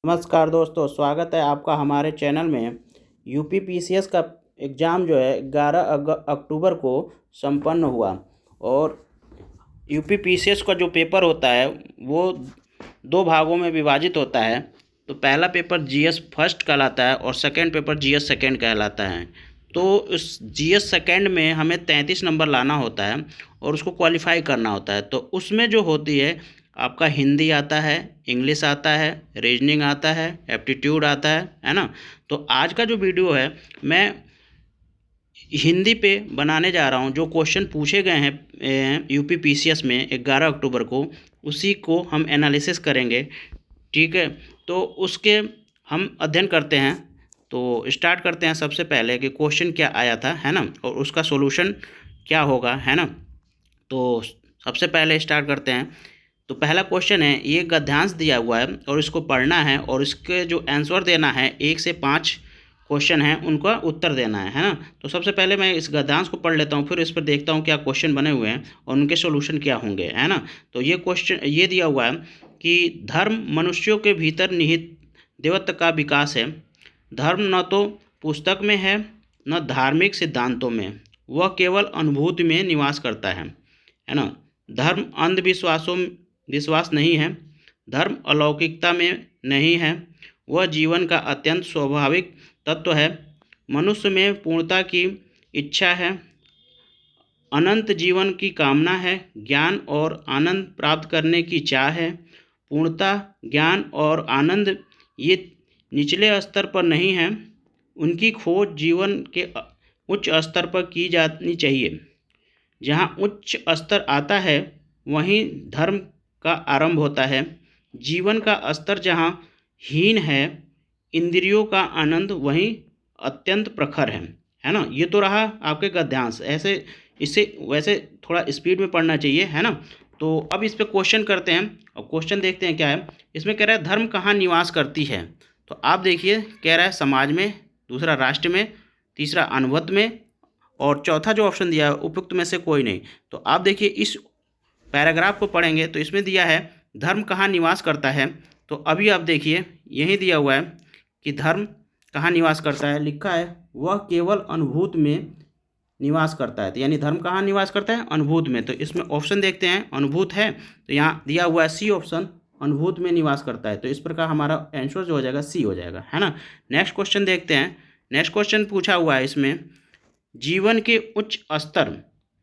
नमस्कार दोस्तों, स्वागत है आपका हमारे चैनल में। यूपी पीसीएस का एग्ज़ाम जो है 11 अक्टूबर को संपन्न हुआ और यूपी पीसीएस का जो पेपर होता है वो दो भागों में विभाजित होता है। तो पहला पेपर जीएस फर्स्ट कहलाता है और सेकंड पेपर जीएस सेकंड कहलाता है। तो उस जीएस सेकंड में हमें 33 नंबर लाना होता है और उसको क्वालिफाई करना होता है। तो उसमें जो होती है आपका हिंदी आता है, इंग्लिश आता है, रीजनिंग आता है, एप्टीट्यूड आता है ना। तो आज का जो वीडियो है मैं हिंदी पे बनाने जा रहा हूँ। जो क्वेश्चन पूछे गए हैं यूपी पीसीएस में 11 अक्टूबर को, उसी को हम एनालिसिस करेंगे। ठीक है, तो उसके हम अध्ययन करते हैं। तो स्टार्ट करते हैं सबसे पहले कि क्वेश्चन क्या आया था, है ना, और उसका सॉल्यूशन क्या होगा, है ना। तो सबसे पहले स्टार्ट करते हैं। तो पहला क्वेश्चन है, ये गद्यांश दिया हुआ है और इसको पढ़ना है और इसके जो आंसर देना है 1 से 5 क्वेश्चन हैं उनका उत्तर देना है ना। तो सबसे पहले मैं इस गद्यांश को पढ़ लेता हूँ, फिर इस पर देखता हूँ क्या क्वेश्चन बने हुए हैं और उनके सॉल्यूशन क्या होंगे, है ना। तो ये क्वेश्चन ये दिया हुआ है कि धर्म मनुष्यों के भीतर निहित देवत्व का विकास है। धर्म न तो पुस्तक में है न धार्मिक सिद्धांतों में, वह केवल अनुभूति में निवास करता है ना। धर्म अंधविश्वासों विश्वास नहीं है, धर्म अलौकिकता में नहीं है, वह जीवन का अत्यंत स्वाभाविक तत्व है। मनुष्य में पूर्णता की इच्छा है, अनंत जीवन की कामना है, ज्ञान और आनंद प्राप्त करने की चाह है। पूर्णता, ज्ञान और आनंद ये निचले स्तर पर नहीं है, उनकी खोज जीवन के उच्च स्तर पर की जानी चाहिए। जहाँ उच्च स्तर आता है वहीं धर्म का आरंभ होता है। जीवन का स्तर जहाँ हीन है, इंद्रियों का आनंद वहीं अत्यंत प्रखर है ना। ये तो रहा आपके गद्यांश। ऐसे इसे वैसे थोड़ा स्पीड में पढ़ना चाहिए, है ना। तो अब इस पे क्वेश्चन करते हैं और क्वेश्चन देखते हैं क्या है। इसमें कह रहा है धर्म कहाँ निवास करती है। तो आप देखिए, कह रहा है समाज में, दूसरा राष्ट्र में, तीसरा अनुवत में और चौथा जो ऑप्शन दिया है उपयुक्त में से कोई नहीं। तो आप देखिए इस पैराग्राफ को पढ़ेंगे तो इसमें दिया है धर्म कहाँ निवास करता है। तो अभी आप देखिए यही दिया हुआ है कि धर्म कहाँ निवास करता है। लिखा है वह केवल अनुभूत में निवास करता है। तो यानी धर्म कहाँ निवास करता है, अनुभूत में। तो इसमें ऑप्शन देखते हैं, अनुभूत है तो यहाँ दिया हुआ है सी ऑप्शन, अनुभूत में निवास करता है। तो इस प्रकार हमारा आंसर जो हो जाएगा सी हो जाएगा, है ना। नेक्स्ट क्वेश्चन देखते हैं। नेक्स्ट क्वेश्चन पूछा हुआ है इसमें, जीवन के उच्च स्तर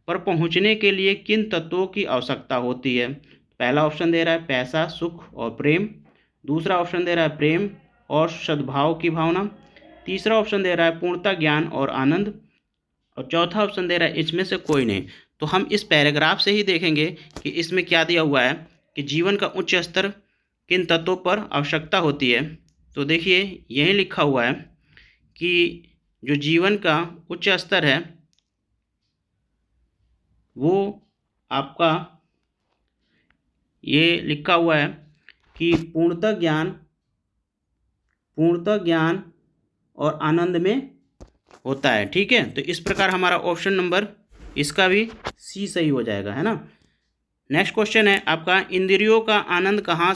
पर पहुंचने के लिए किन तत्वों की आवश्यकता होती है। पहला ऑप्शन दे रहा है पैसा, सुख और प्रेम। दूसरा ऑप्शन दे रहा है प्रेम और सद्भाव की भावना। तीसरा ऑप्शन दे रहा है पूर्णता, ज्ञान और आनंद। और चौथा ऑप्शन दे रहा है इसमें से कोई नहीं। तो हम इस पैराग्राफ से ही देखेंगे कि इसमें क्या दिया हुआ है कि जीवन का उच्च स्तर किन तत्वों पर आवश्यकता होती है। तो देखिए यही लिखा हुआ है कि जो जीवन का उच्च स्तर है वो आपका ये लिखा हुआ है कि पूर्णतः ज्ञान और आनंद में होता है। ठीक है, तो इस प्रकार हमारा ऑप्शन नंबर इसका भी सी सही हो जाएगा, है ना। नेक्स्ट क्वेश्चन है आपका, इंद्रियों का आनंद कहाँ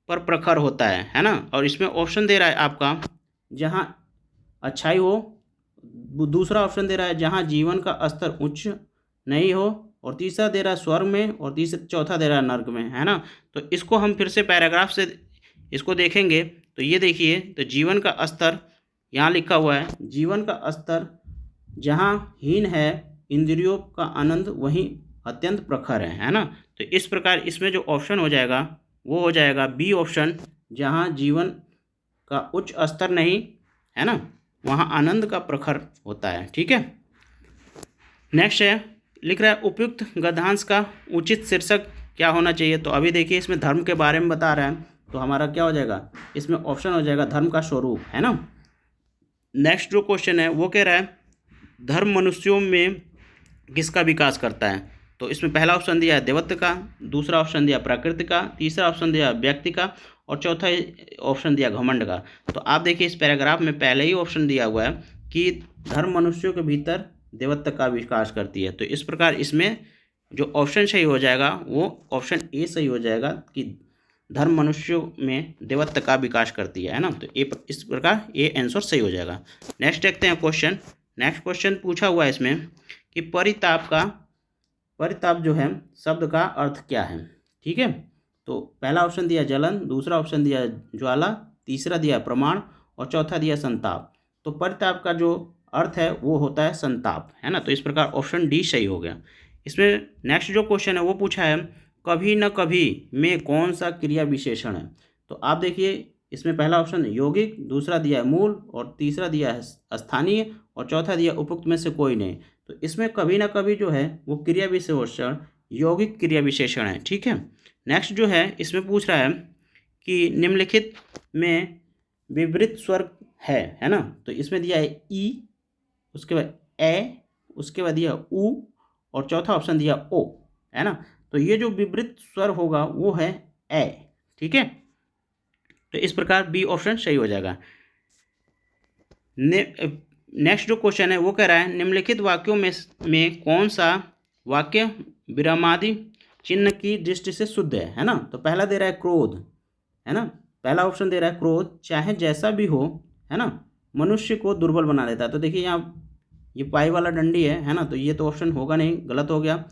पर प्रखर होता है ना। और इसमें ऑप्शन दे रहा है आपका जहाँ अच्छाई हो। दूसरा ऑप्शन दे रहा है जहाँ जीवन का स्तर उच्च नहीं हो। और तीसरा दे रहा है स्वर्ग में। और चौथा दे रहा है नर्क में, है ना। तो इसको हम फिर से पैराग्राफ से इसको देखेंगे। तो ये देखिए, तो जीवन का स्तर यहाँ लिखा हुआ है, जीवन का स्तर जहाँ हीन है, इंद्रियों का आनंद वहीं अत्यंत प्रखर है ना। तो इस प्रकार इसमें जो ऑप्शन हो जाएगा वो हो जाएगा बी ऑप्शन, जहाँ जीवन का उच्च स्तर नहीं है ना, वहाँ आनंद का प्रखर होता है। ठीक है, नेक्स्ट है, लिख रहा है उपयुक्त गद्यांश का उचित शीर्षक क्या होना चाहिए। तो अभी देखिए इसमें धर्म के बारे में बता रहा है, तो हमारा क्या हो जाएगा, इसमें ऑप्शन हो जाएगा धर्म का स्वरूप, है ना। नेक्स्ट जो क्वेश्चन है वो कह रहा है धर्म मनुष्यों में किसका विकास करता है। तो इसमें पहला ऑप्शन दिया है देवत्व का, दूसरा ऑप्शन दिया प्रकृति का, तीसरा ऑप्शन दिया व्यक्ति का और चौथा ऑप्शन दिया घमंड का। तो आप देखिए इस पैराग्राफ में पहले ही ऑप्शन दिया हुआ है कि धर्म मनुष्यों के भीतर देवत्व का विकास करती है। तो इस प्रकार इसमें जो ऑप्शन सही हो जाएगा वो ऑप्शन ए सही हो जाएगा कि धर्म मनुष्यों में देवत्व का विकास करती है ना। तो ये इस प्रकार ये आंसर सही हो जाएगा। नेक्स्ट देखते हैं क्वेश्चन। नेक्स्ट क्वेश्चन पूछा हुआ है इसमें कि परिताप जो है शब्द का अर्थ क्या है। ठीक है, तो पहला ऑप्शन दिया जलन, दूसरा ऑप्शन दिया ज्वाला, तीसरा दिया प्रमाण और चौथा दिया संताप। तो परिताप का जो अर्थ है वो होता है संताप, है ना। तो इस प्रकार ऑप्शन डी सही हो गया। इसमें नेक्स्ट जो क्वेश्चन है वो पूछा है कभी न कभी में कौन सा क्रिया विशेषण है। तो आप देखिए इसमें पहला ऑप्शन यौगिक, दूसरा दिया है मूल और तीसरा दिया है स्थानीय और चौथा दिया उपयुक्त में से कोई नहीं। तो इसमें कभी ना कभी जो है वो क्रिया विशेषण यौगिक क्रिया विशेषण है। ठीक है, नेक्स्ट जो है इसमें पूछ रहा है कि निम्नलिखित में विवृत स्वर है ना। तो इसमें दिया है ई, उसके बाद ए, उसके बाद दिया उ और चौथा ऑप्शन दिया ओ, है ना। तो ये जो विवृत स्वर होगा वो है ए। ठीक है, तो इस प्रकार बी ऑप्शन सही हो जाएगा। नेक्स्ट जो क्वेश्चन है वो कह रहा है निम्नलिखित वाक्यों में कौन सा वाक्य विरामादि चिन्ह की दृष्टि से शुद्ध है ना। तो पहला दे रहा है क्रोध, है ना। पहला ऑप्शन दे रहा है क्रोध चाहे जैसा भी हो, है ना, मनुष्य को दुर्बल बना देता है। तो देखिए यहाँ ये पाई वाला डंडी है ना, तो ये तो ऑप्शन होगा नहीं, गलत हो गया।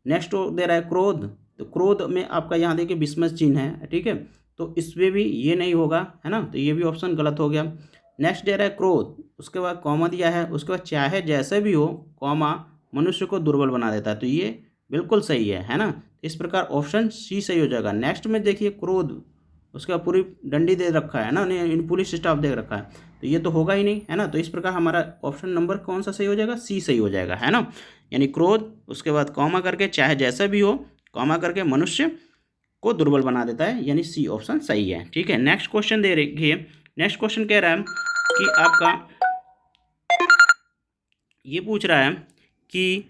नेक्स्ट दे रहा है क्रोध, तो क्रोध में आपका यहाँ देखिए विस्मय चिन्ह है। ठीक है, तो इसमें भी ये नहीं होगा, है ना, तो ये भी ऑप्शन गलत हो गया। नेक्स्ट दे रहा है क्रोध, उसके बाद कॉमा दिया है, उसके बाद चाहे जैसे भी हो कॉमा मनुष्य को दुर्बल बना देता है। तो ये बिल्कुल सही है ना। इस प्रकार ऑप्शन सी सही हो जाएगा। नेक्स्ट में देखिए क्रोध, उसके बाद पूरी डंडी दे रखा है ना, इन पुलिस स्टाफ दे रखा है, तो ये तो होगा ही नहीं, है ना। तो इस प्रकार हमारा ऑप्शन नंबर कौन सा सही हो जाएगा, सी सही हो जाएगा, है ना। यानी क्रोध, उसके बाद कॉमा करके चाहे जैसा भी हो कॉमा करके मनुष्य को दुर्बल बना देता है, यानी सी ऑप्शन सही है। ठीक है, नेक्स्ट क्वेश्चन दे रखिए। नेक्स्ट क्वेश्चन कह रहा है कि आपका ये पूछ रहा है कि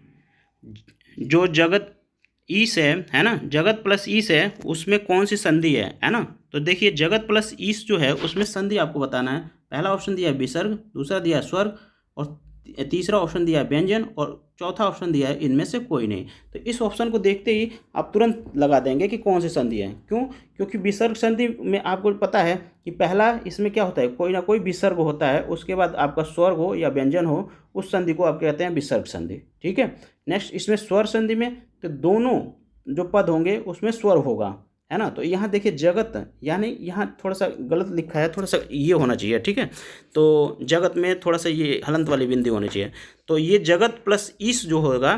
जो जगत ईस है ना, जगत प्लस ईस है उसमें कौन सी संधि है ना। तो देखिए जगत प्लस ईस जो है उसमें संधि आपको बताना है। पहला ऑप्शन दिया है विसर्ग, दूसरा दिया है स्वर्ग और तीसरा ऑप्शन दिया है व्यंजन और चौथा ऑप्शन दिया है इनमें से कोई नहीं। तो इस ऑप्शन को देखते ही आप तुरंत लगा देंगे कि कौन सी संधि है। क्यों? क्योंकि विसर्ग संधि में आपको पता है कि पहला इसमें क्या होता है, कोई ना कोई विसर्ग होता है, उसके बाद आपका स्वर्ग हो या व्यंजन हो, उस संधि को आप कहते हैं विसर्ग संधि। ठीक है, नेक्स्ट इसमें स्वर संधि में तो दोनों जो पद होंगे उसमें स्वर होगा, है ना। तो यहाँ देखिए जगत, यानी यहाँ थोड़ा सा गलत लिखा है, थोड़ा सा ये होना चाहिए। ठीक है, तो जगत में थोड़ा सा ये हलंत वाली बिंदी होनी चाहिए। तो ये जगत प्लस ईस जो होगा,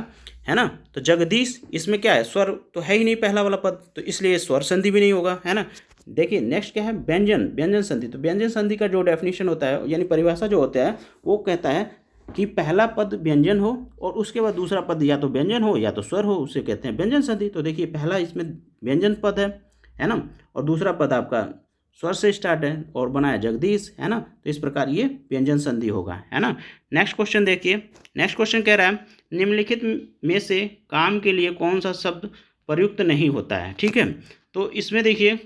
है ना, तो जगदीश, इसमें क्या है, स्वर तो है ही नहीं पहला वाला पद, तो इसलिए स्वर संधि भी नहीं होगा, है ना। देखिए नेक्स्ट क्या है, व्यंजन, व्यंजन संधि। तो व्यंजन संधि का जो डेफिनेशन होता है यानी परिभाषा जो होता है वो कहता है कि पहला पद व्यंजन हो और उसके बाद दूसरा पद या तो व्यंजन हो या तो स्वर हो, उसे कहते हैं व्यंजन संधि। तो देखिए पहला इसमें व्यंजन पद है ना, और दूसरा पद आपका स्वर से स्टार्ट है और बनाया जगदीश, है ना। तो इस प्रकार ये व्यंजन संधि होगा, है ना। नेक्स्ट क्वेश्चन देखिए। नेक्स्ट क्वेश्चन कह रहा है निम्नलिखित में से काम के लिए कौन सा शब्द प्रयुक्त नहीं होता है। ठीक है, तो इसमें देखिए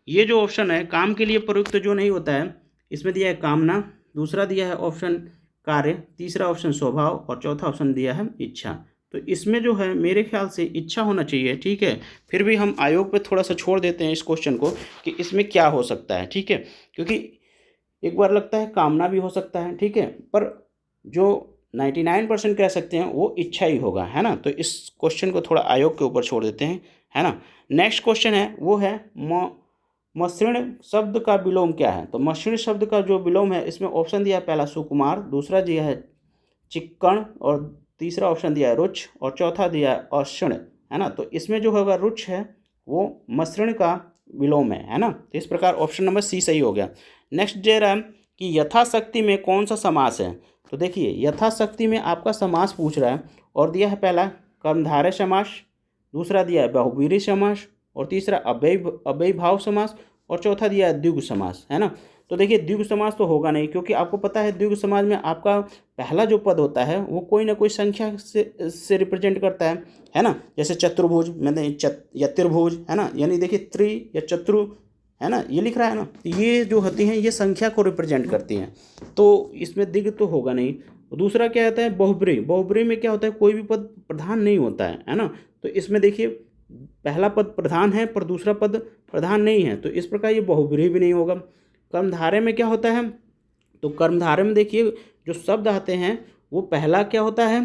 ये जो ऑप्शन है काम के लिए प्रयुक्त जो नहीं होता है, इसमें दिया है कामना, दूसरा दिया है ऑप्शन कार्य, तीसरा ऑप्शन स्वभाव और चौथा ऑप्शन दिया है इच्छा। तो इसमें जो है मेरे ख्याल से इच्छा होना चाहिए। ठीक है, फिर भी हम आयोग पे थोड़ा सा छोड़ देते हैं इस क्वेश्चन को कि इसमें क्या हो सकता है। ठीक है, क्योंकि एक बार लगता है कामना भी हो सकता है, ठीक है, पर जो 99% कह सकते हैं वो इच्छा ही होगा, है ना। तो इस क्वेश्चन को थोड़ा आयोग के ऊपर छोड़ देते हैं, है ना। नेक्स्ट क्वेश्चन है वो है मसृण शब्द का विलोम क्या है। तो मसृण शब्द का जो विलोम है इसमें ऑप्शन दिया है पहला सुकुमार, दूसरा दिया है चिक्कण और तीसरा ऑप्शन दिया है रुच और चौथा दिया है अक्षण, है ना। तो इसमें जो होगा रुच है वो मसृण का विलोम है ना। तो इस प्रकार ऑप्शन नंबर सी सही हो गया। नेक्स्ट दे रहा है कि यथाशक्ति में कौन सा समास है। तो देखिए यथाशक्ति में आपका समास पूछ रहा है और दिया है पहला कर्मधारय समास, दूसरा दिया है बहुव्रीहि समास और तीसरा अव्ययीभाव समास और चौथा दिया है द्विगु समास, है ना। तो देखिए द्विगु समास तो होगा नहीं, क्योंकि आपको पता है द्विगु समास में आपका पहला जो पद होता है वो कोई ना कोई संख्या से रिप्रेजेंट करता है ना। जैसे चतुर्भुज मैंने या त्रिभुज, है ना, यानी देखिए त्रि या चतुर, है ना, ये लिख रहा है ना, तो ये जो होती हैं ये संख्या को रिप्रेजेंट करती हैं, तो इसमें दिग तो होगा नहीं। दूसरा क्या होता है बहुब्रीहि, बहुब्रीहि में क्या होता है कोई भी पद प्रधान नहीं होता है ना। तो इसमें देखिए पहला पद प्रधान है पर दूसरा पद प्रधान नहीं है, तो इस प्रकार ये बहुब्रीहि भी नहीं होगा। कर्मधारय में क्या होता है, तो कर्मधारय में देखिए जो शब्द आते हैं वो पहला क्या होता है,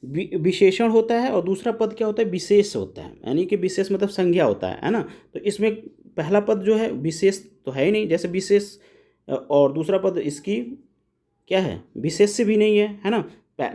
विशेषण होता है, और दूसरा पद क्या होता है, विशेष होता है, यानी कि विशेष मतलब संज्ञा होता है ना। तो इसमें पहला पद जो है विशेष तो है ही नहीं, जैसे विशेष, और दूसरा पद इसकी क्या है, विशेष से भी नहीं है ना।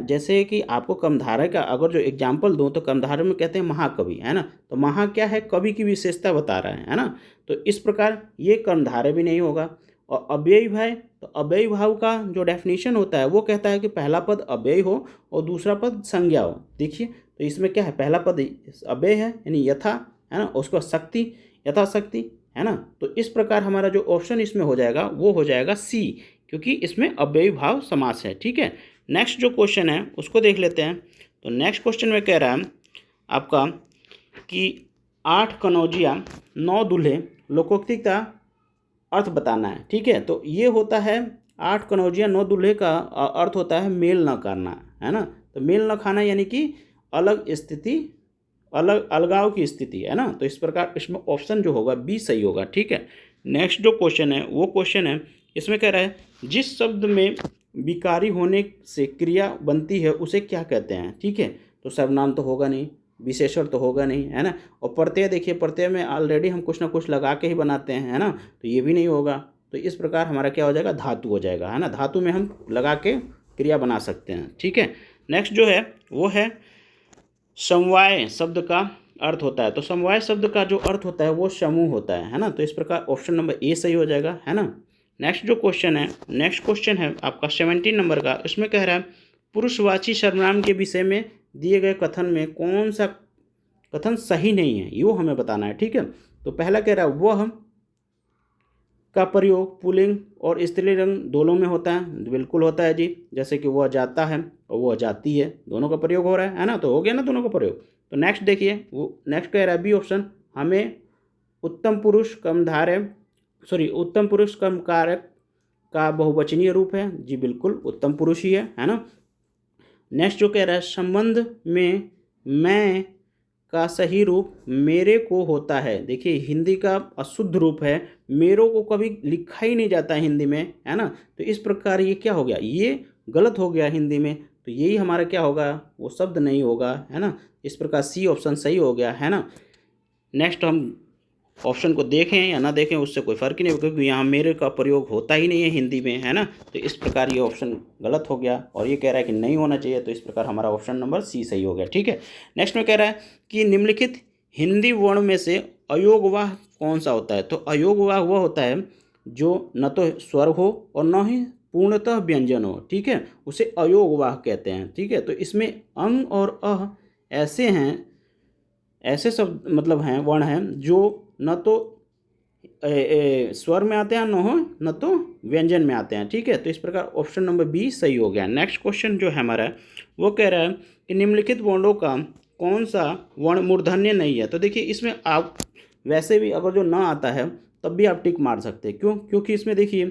जैसे कि आपको कर्मधारय का अगर जो एग्जाम्पल दूं तो कर्मधारय में कहते हैं महाकवि, है ना, तो महा क्या है, कवि की विशेषता बता रहा है ना। तो इस प्रकार ये कर्मधारय भी नहीं होगा। और अव्ययी भाव, तो अव्ययी भाव का जो डेफिनेशन होता है वो कहता है कि पहला पद अव्ययी हो और दूसरा पद संज्ञा हो। देखिए तो इसमें क्या है, पहला पद अव्यय है यानी यथा, है ना, उसको शक्ति, यथाशक्ति, है ना। तो इस प्रकार हमारा जो ऑप्शन इसमें हो जाएगा वो हो जाएगा सी, क्योंकि इसमें अव्ययी भाव समास है। ठीक है, नेक्स्ट जो क्वेश्चन है उसको देख लेते हैं। तो नेक्स्ट क्वेश्चन में कह रहा है आपका कि 8 कनौजिया 9 दूल्हे लोकोक्ति का अर्थ बताना है। ठीक है, तो ये होता है 8 कनौजिया 9 दूल्हे का अर्थ होता है मेल न करना, है ना। तो मेल न खाना यानी कि अलग स्थिति, अलग अलगाव की स्थिति, है ना। तो इस प्रकार इसमें ऑप्शन जो होगा बी सही होगा। ठीक है, नेक्स्ट जो क्वेश्चन है वो क्वेश्चन है, इसमें कह रहा है जिस शब्द में विकारी होने से क्रिया बनती है उसे क्या कहते हैं। ठीक है, तो सर्वनाम तो होगा नहीं, विशेषण तो होगा नहीं, है ना। और प्रत्यय, देखिए प्रत्यय में ऑलरेडी हम कुछ ना कुछ लगा के ही बनाते हैं, है ना, तो ये भी नहीं होगा। तो इस प्रकार हमारा क्या हो जाएगा, धातु हो जाएगा, है ना। धातु में हम लगा के क्रिया बना सकते हैं। ठीक है, नेक्स्ट जो है वो है समवाय शब्द का अर्थ होता है। तो समवाय शब्द का जो अर्थ होता है वो समूह होता है ना। तो इस प्रकार ऑप्शन नंबर ए सही हो जाएगा, है ना। नेक्स्ट जो क्वेश्चन है, नेक्स्ट क्वेश्चन है आपका 17 नंबर का। इसमें कह रहा है पुरुषवाची सर्वनाम के विषय में दिए गए कथन में कौन सा कथन सही नहीं है, ये हमें बताना है। ठीक है, तो पहला कह रहा है वह का प्रयोग पुल्लिंग और स्त्रीलिंग दोनों में होता है, बिल्कुल होता है जी। जैसे कि वह जाता है और वह जाती है, दोनों का प्रयोग हो रहा है ना, तो हो गया ना दोनों का प्रयोग। तो नेक्स्ट देखिए, वो नेक्स्ट कह रहा है बी ऑप्शन, हमें उत्तम पुरुष कर्मधारय उत्तम पुरुष कर्म कारक का बहुवचनीय रूप है, जी बिल्कुल उत्तम पुरुष ही है ना। नेक्स्ट जो कह रहा है संबंध में मैं का सही रूप मेरे को होता है। देखिए हिंदी का अशुद्ध रूप है, मेरे को कभी लिखा ही नहीं जाता है हिंदी में, है ना। तो इस प्रकार ये क्या हो गया, ये गलत हो गया हिंदी में, तो यही हमारा क्या होगा, वो शब्द नहीं होगा, है ना। इस प्रकार सी ऑप्शन सही हो गया, है ना। नेक्स्ट हम ऑप्शन को देखें या ना देखें उससे कोई फ़र्क ही नहीं होगा, क्योंकि यहाँ मेरे का प्रयोग होता ही नहीं है हिंदी में, है ना। तो इस प्रकार ये ऑप्शन गलत हो गया, और ये कह रहा है कि नहीं होना चाहिए, तो इस प्रकार हमारा ऑप्शन नंबर सी सही हो गया। ठीक है, नेक्स्ट में कह रहा है कि निम्नलिखित हिंदी वर्ण में से अयोगवाह कौन सा होता है। तो अयोगवाह वह होता है जो न तो स्वर हो और न ही पूर्णतः व्यंजन हो। ठीक है, उसे अयोगवाह कहते हैं। ठीक है, तो इसमें अंग और अह ऐसे हैं, ऐसे शब्द मतलब हैं, वर्ण हैं जो न तो स्वर में आते हैं न तो व्यंजन में आते हैं। ठीक है, तो इस प्रकार ऑप्शन नंबर बी सही हो गया। नेक्स्ट क्वेश्चन जो है हमारा वो कह रहा है कि निम्नलिखित वर्णों का कौन सा वर्ण मूर्धन्य नहीं है। तो देखिए इसमें आप वैसे भी अगर जो ना आता है तब भी आप टिक मार सकते हैं, क्यों, क्योंकि इसमें देखिए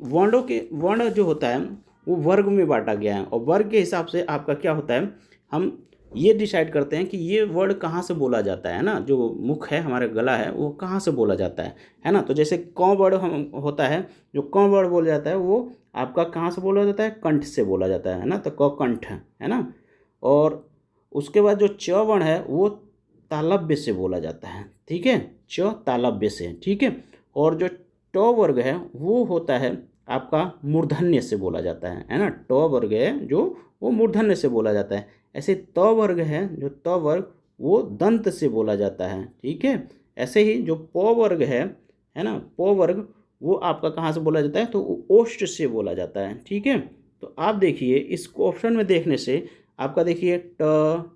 वर्णों के वर्ण जो होता है वो वर्ग में बांटा गया है, और वर्ग के हिसाब से आपका क्या होता है, हम ये डिसाइड करते हैं कि ये वर्ड कहाँ से बोला जाता है ना, जो मुख है हमारा गला है वो कहाँ से बोला जाता है ना। तो जैसे क वर्ड हम होता है, जो क वर्ड बोला जाता है वो आपका कहाँ से बोला जाता है, कंठ से बोला जाता है ना, तो क कंठ है ना। और उसके बाद जो च वर्ण है वो तालव्य से बोला जाता है। ठीक है, च तालव्य से। ठीक है, और जो ट वर्ग है वो होता है आपका मूर्धन्य से बोला जाता है ना। ट वर्ग है जो वो मूर्धन्य से बोला जाता है। ऐसे त वर्ग है, जो त वर्ग वो दंत से बोला जाता है। ठीक है, ऐसे ही जो प वर्ग है ना, प वर्ग वो आपका कहाँ से बोला जाता है, तो ओष्ठ से बोला जाता है। ठीक है, तो आप देखिए इस ऑप्शन में देखने से आपका देखिए ट,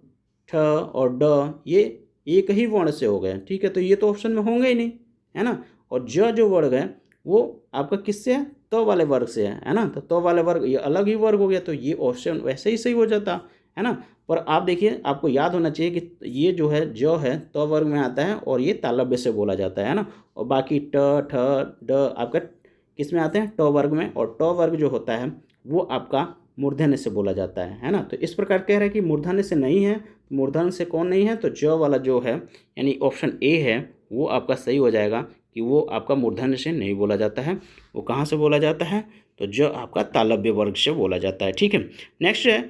ठ और ड ये एक ही वर्ण से हो गए। ठीक है, तो ये तो ऑप्शन में होंगे ही नहीं, है ना। और ज जो वर्ग है वो आपका किससे है, त वाले वर्ग से है ना। तो त वाले वर्ग ये अलग ही वर्ग हो गया, तो ये ऑप्शन वैसे ही सही हो जाता है ना। पर आप देखिए आपको याद होना चाहिए कि ये जो है ज है त वर्ग में आता है और ये तालव्य से बोला जाता है ना। और बाकी ट, ठ, ड आपका किस में आते हैं, ट वर्ग में, और ट वर्ग जो होता है वो आपका मूर्धन्य से बोला जाता है ना। तो इस प्रकार कह रहा है कि मूर्धन्य से नहीं है, मूर्धन से कौन नहीं है, तो ज वाला जो है यानी ऑप्शन ए है वो आपका सही हो जाएगा कि वो आपका मूर्धन्य से नहीं बोला जाता है। वो कहाँ से बोला जाता है, तो ज आपका तालव्य वर्ग से बोला जाता है। ठीक है, नेक्स्ट है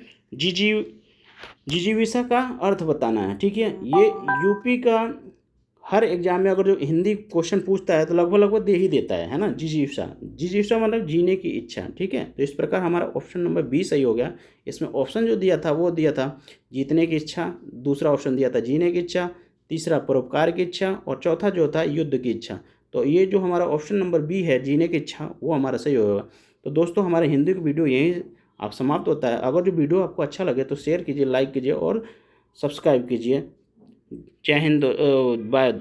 जिजीविका का अर्थ बताना है। ठीक है, ये यूपी का हर एग्जाम में अगर जो हिंदी क्वेश्चन पूछता है तो लगभग लगभग दे ही देता है ना। जिजीविका, जिजीविका मतलब जीने की इच्छा। ठीक है, तो इस प्रकार हमारा ऑप्शन नंबर बी सही हो गया। इसमें ऑप्शन जो दिया था वो दिया था जीतने की इच्छा, दूसरा ऑप्शन दिया था जीने की इच्छा, तीसरा परोपकार की इच्छा और चौथा जो था युद्ध की इच्छा। तो ये जो हमारा ऑप्शन नंबर बी है जीने की इच्छा वो हमारा सही होगा। तो दोस्तों हमारे हिंदी का वीडियो यहीं आप समाप्त होता है। अगर जो वीडियो आपको अच्छा लगे तो शेयर कीजिए, लाइक कीजिए और सब्सक्राइब कीजिए। जय हिंद, बाय।